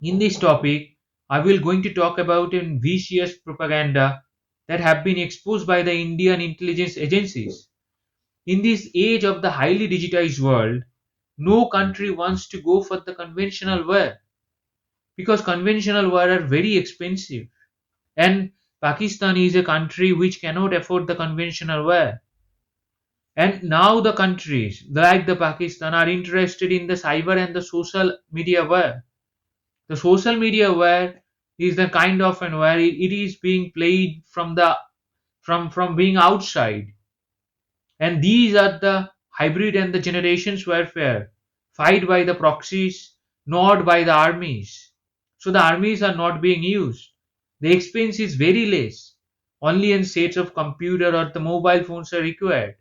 In this topic, I will going to talk about a vicious propaganda that have been exposed by the Indian intelligence agencies. In this age of the highly digitized world, no country wants to go for the conventional war because conventional war are very expensive, and Pakistan is a country which cannot afford the conventional war. And now the countries like the Pakistan are interested in the cyber and the social media war. The social media where is the kind of and where it is being played from the from being outside, and these are the hybrid and the generations warfare fight by the proxies, not by the armies. So the armies are not being used. The expense is very less. Only in sets of computer or the mobile phones are required,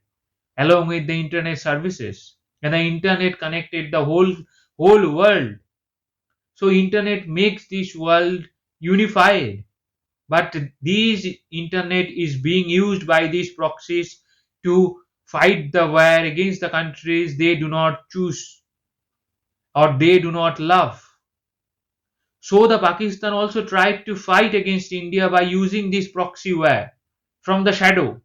along with the internet services. And the internet connected the whole world. So internet makes this world unified. But these internet is being used by these proxies to fight the war against the countries they do not choose or they do not love. So the Pakistan also tried to fight against India by using this proxy war from the shadow.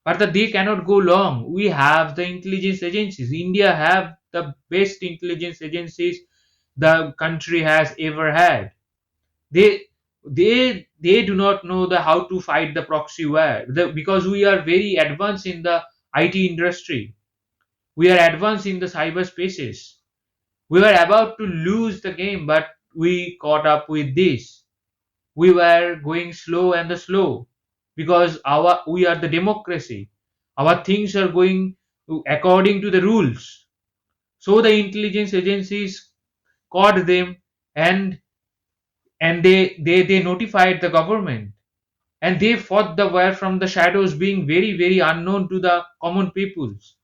But they cannot go long. We have the intelligence agencies. India have the best intelligence agencies the country has ever had. They they do not know the how to fight the proxy war because we are very advanced in the IT industry. We are advanced in the cyber spaces. We were about to lose the game, but we caught up with this. We were going slow and the slow because our we are the democracy. Our things are going according to the rules. So the intelligence agencies caught them, and they notified the government, and they fought the war from the shadows, being very unknown to the common peoples.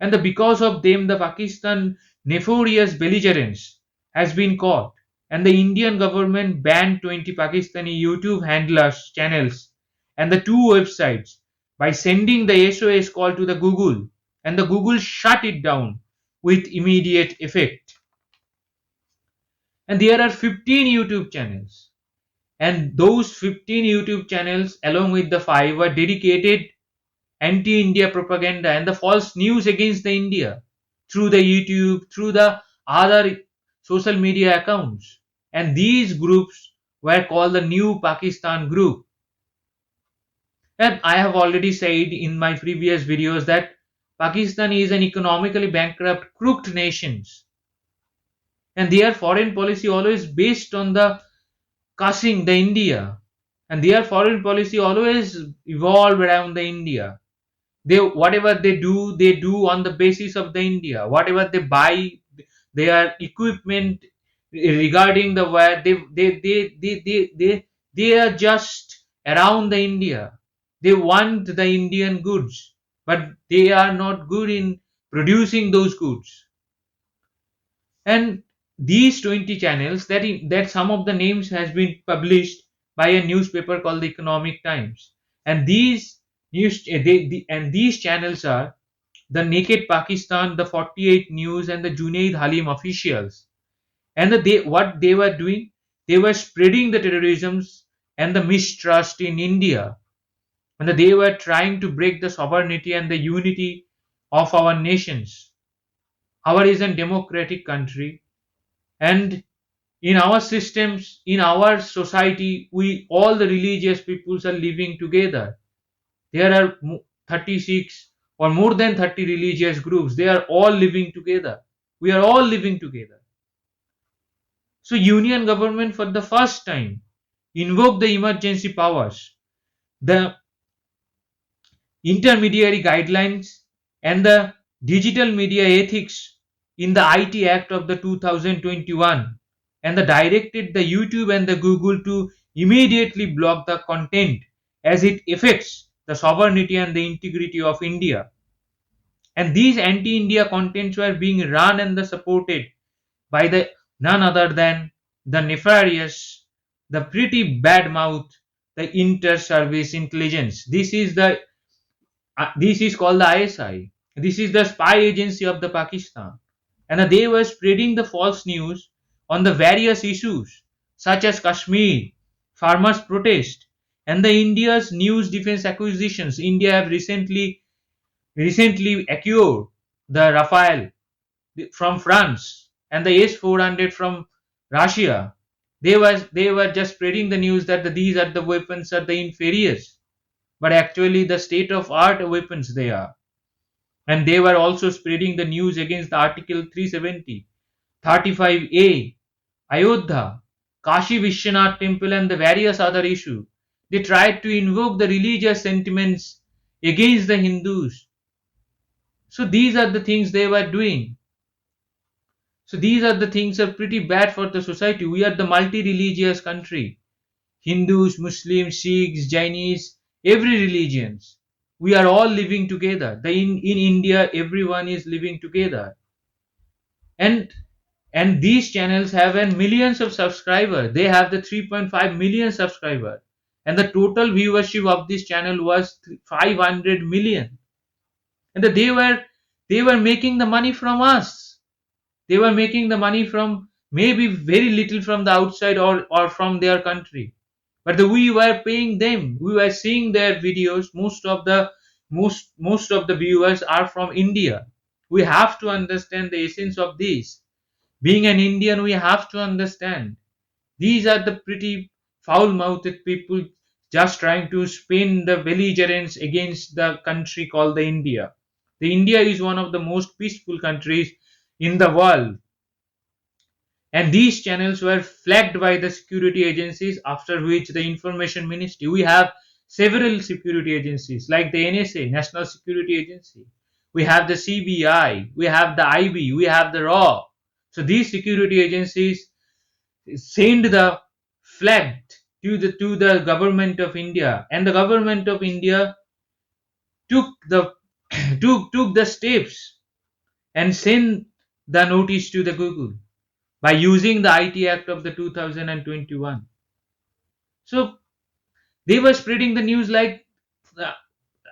And because of them the Pakistan nefarious belligerents has been caught, and the Indian government banned 20 Pakistani YouTube handlers channels and the two websites by sending the SOS call to the Google, and the Google shut it down with immediate effect. And there are 15 YouTube channels, and those 15 YouTube channels along with the 5 were dedicated anti-India propaganda and the false news against the India through the YouTube, through the other social media accounts. And these groups were called the New Pakistan Group. And I have already said in my previous videos that Pakistan is an economically bankrupt, crooked nation, and their foreign policy always based on the cussing the India, and their foreign policy always evolve around the India. They whatever they do on the basis of the India. Whatever they buy, their equipment regarding the where they are just around the India. They want the Indian goods, but they are not good in producing those goods. And these 20 channels that some of the names has been published by a newspaper called the Economic Times, and these channels are the Naked Pakistan, the 48 News, and the Junaid Halim officials. And what they were doing, they were spreading the terrorisms and the mistrust in India, and they were trying to break the sovereignty and the unity of our nations. Our is a democratic country, and in our systems, in our society, we all the religious peoples are living together. There are 36 or more than 30 religious groups. They are all living together. We are all living together. So union government for the first time invoked the emergency powers, the intermediary guidelines, and the digital media ethics in the IT Act of the 2021, and the directed the YouTube and the Google to immediately block the content as it affects the sovereignty and the integrity of India. And these anti-India contents were being run and supported by the none other than the nefarious, the pretty bad mouth, the inter-service intelligence. This is called the ISI. This is the spy agency of the Pakistan, and they were spreading the false news on the various issues such as Kashmir, farmers' protest, and the India's news defense acquisitions. India have recently acquired the Rafale from France and the S-400 from Russia. They were just spreading the news that these are the weapons are the inferiors, but actually the state of art weapons they are. And they were also spreading the news against the Article 370, 35A, Ayodhya, Kashi Vishwanath temple, and the various other issues. They tried to invoke the religious sentiments against the Hindus. So these are the things they were doing. So these are the things are pretty bad for the society. We are the multi-religious country. Hindus, Muslims, Sikhs, Jainis, every religions. We are all living together. In India, everyone is living together. And these channels have millions of subscribers. They have the 3.5 million subscribers. And the total viewership of this channel was 500 million. And they were making the money from us. They were making the money from maybe very little from the outside or from their country. But we were paying them. We were seeing their videos. Most of the viewers are from India. We have to understand the essence of this. Being an Indian, we have to understand. These are the pretty foul-mouthed people just trying to spin the belligerence against the country called the India. The India is one of the most peaceful countries in the world. And these channels were flagged by the security agencies, after which the information ministry, we have several security agencies like the NSA, National Security Agency. We have the CBI, we have the IB, we have the RAW. So these security agencies send the flag to the government of India, and the government of India took the took the steps and sent the notice to the Google by using the IT Act of the 2021. So they were spreading the news like uh,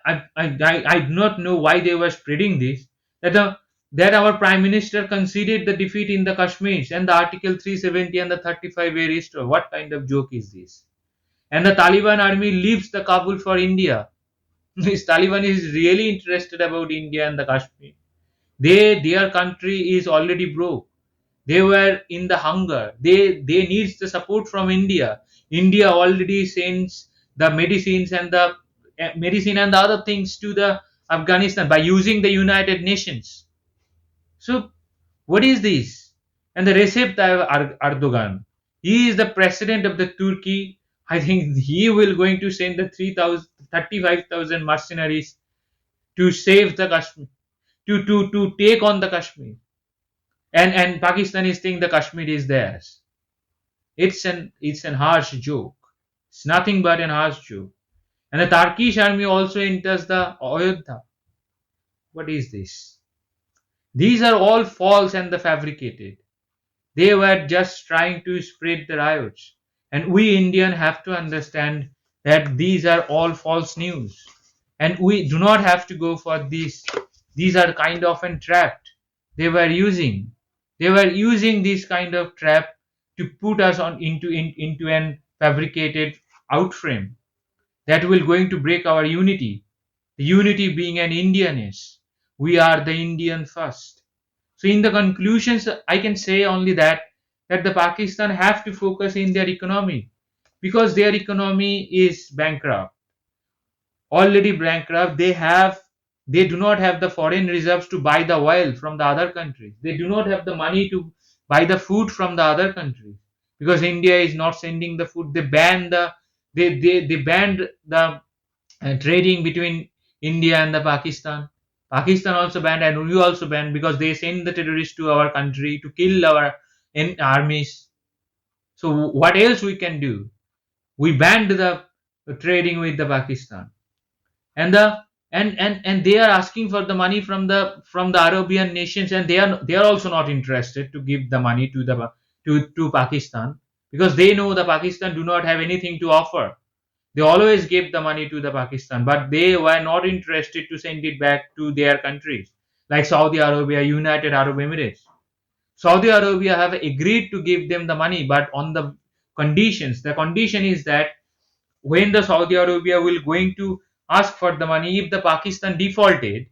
I do not know why they were spreading this, that our prime minister conceded the defeat in the Kashmir and the Article 370 and the 35A restore. What kind of joke is this? And the Taliban army leaves the Kabul for India. This Taliban is really interested about India and the Kashmir. Their country is already broke. They were in the hunger. They needs the support from India. India already sends the medicine and the other things to the Afghanistan by using the United Nations. So what is this? And the Recep Tayyip Erdogan, he is the president of the Turkey. I think he will going to send the 35,000 mercenaries to save the Kashmir, to take on the Kashmir. And Pakistan is saying the Kashmir is theirs. It's an harsh joke. It's nothing but an harsh joke. And the Turkish army also enters the Ayodhya. What is this? These are all false and the fabricated. They were just trying to spread the riots. And we Indian have to understand that these are all false news. And we do not have to go for this. These are kind of a trap they were using. They were using this kind of trap to put us into an fabricated outframe that will going to break our unity. The unity being an Indianness. We are the Indian first. So in the conclusions, I can say only that the Pakistan have to focus in their economy, because their economy is bankrupt, already bankrupt. They do not have the foreign reserves to buy the oil from the other countries. They do not have the money to buy the food from the other countries, because India is not sending the food. They banned the trading between India and the Pakistan. Pakistan also banned, and we also banned, because they send the terrorists to our country to kill our armies. So what else we can do? We banned the trading with the Pakistan, and they are asking for the money from the Arabian nations, and they are also not interested to give the money to Pakistan, because they know the Pakistan do not have anything to offer. They always gave the money to the Pakistan, but they were not interested to send it back to their countries, like Saudi Arabia, United Arab Emirates. Saudi Arabia have agreed to give them the money, but on the conditions. The condition is that when the Saudi Arabia will going to ask for the money, if the Pakistan defaulted,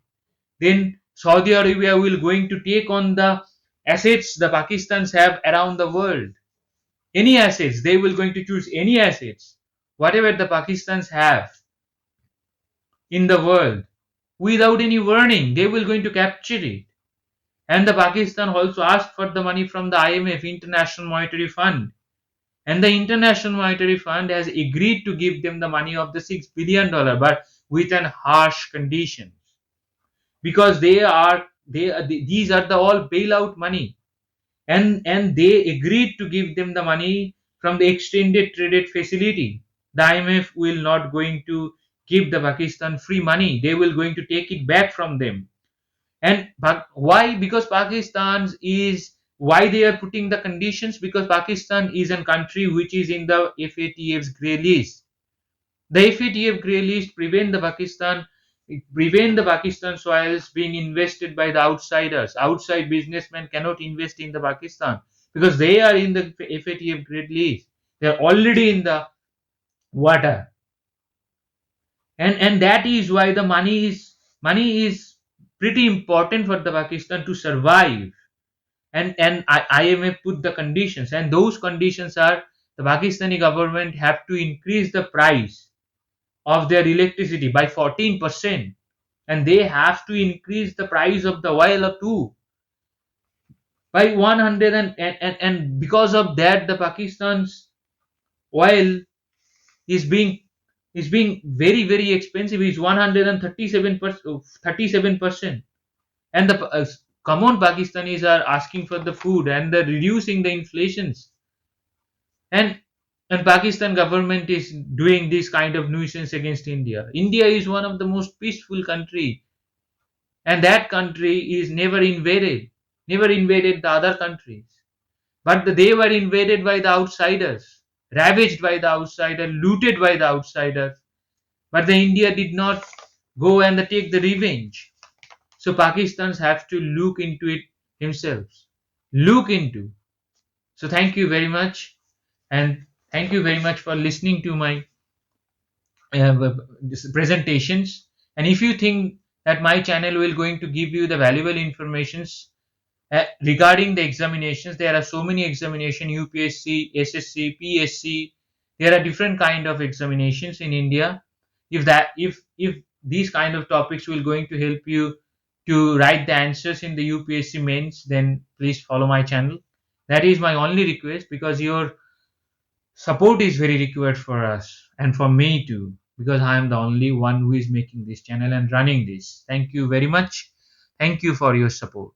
then Saudi Arabia will going to take on the assets the Pakistans have around the world. Any assets, they will going to choose any assets, whatever the Pakistans have in the world, without any warning, they will going to capture it. And the Pakistan also asked for the money from the IMF, International Monetary Fund, and the International Monetary Fund has agreed to give them the money of the $6 billion, but with an harsh conditions, because these are the all bailout money, and they agreed to give them the money from the extended credit facility. The IMF will not going to give the Pakistan free money, they will going to take it back from them. And why? Because Pakistan is, why they are putting the conditions, because Pakistan is a country which is in the FATF's grey list. The FATF grey list prevent the Pakistan soils being invested by the outsiders. Outside businessmen cannot invest in the Pakistan because they are in the FATF grey list. They are already in the water, and that is why the money is pretty important for the Pakistan to survive. And IMF put the conditions, and those conditions are the Pakistani government have to increase the price of their electricity by 14%, and they have to increase the price of the oil up too by 100, and because of that the Pakistan's oil is being very very expensive, is 137%, 37%. And the common Pakistanis are asking for the food, and they're reducing the inflations, and Pakistan government is doing this kind of nuisance against India. India is one of the most peaceful country, and that country is never invaded the other countries, but they were invaded by the outsiders, ravaged by the outsider, looted by the outsiders, but the India did not go and take the revenge. So Pakistans have to look into it themselves. Look into. So thank you very much, and thank you very much for listening to my presentations. And if you think that my channel will going to give you the valuable informations regarding the examinations, there are so many examination: UPSC, SSC, PSC. There are different kind of examinations in India. If these kind of topics will going to help you to write the answers in the UPSC mains, then please follow my channel. That is my only request, because your support is very required for us and for me too, because I am the only one who is making this channel and running this. Thank you very much. Thank you for your support.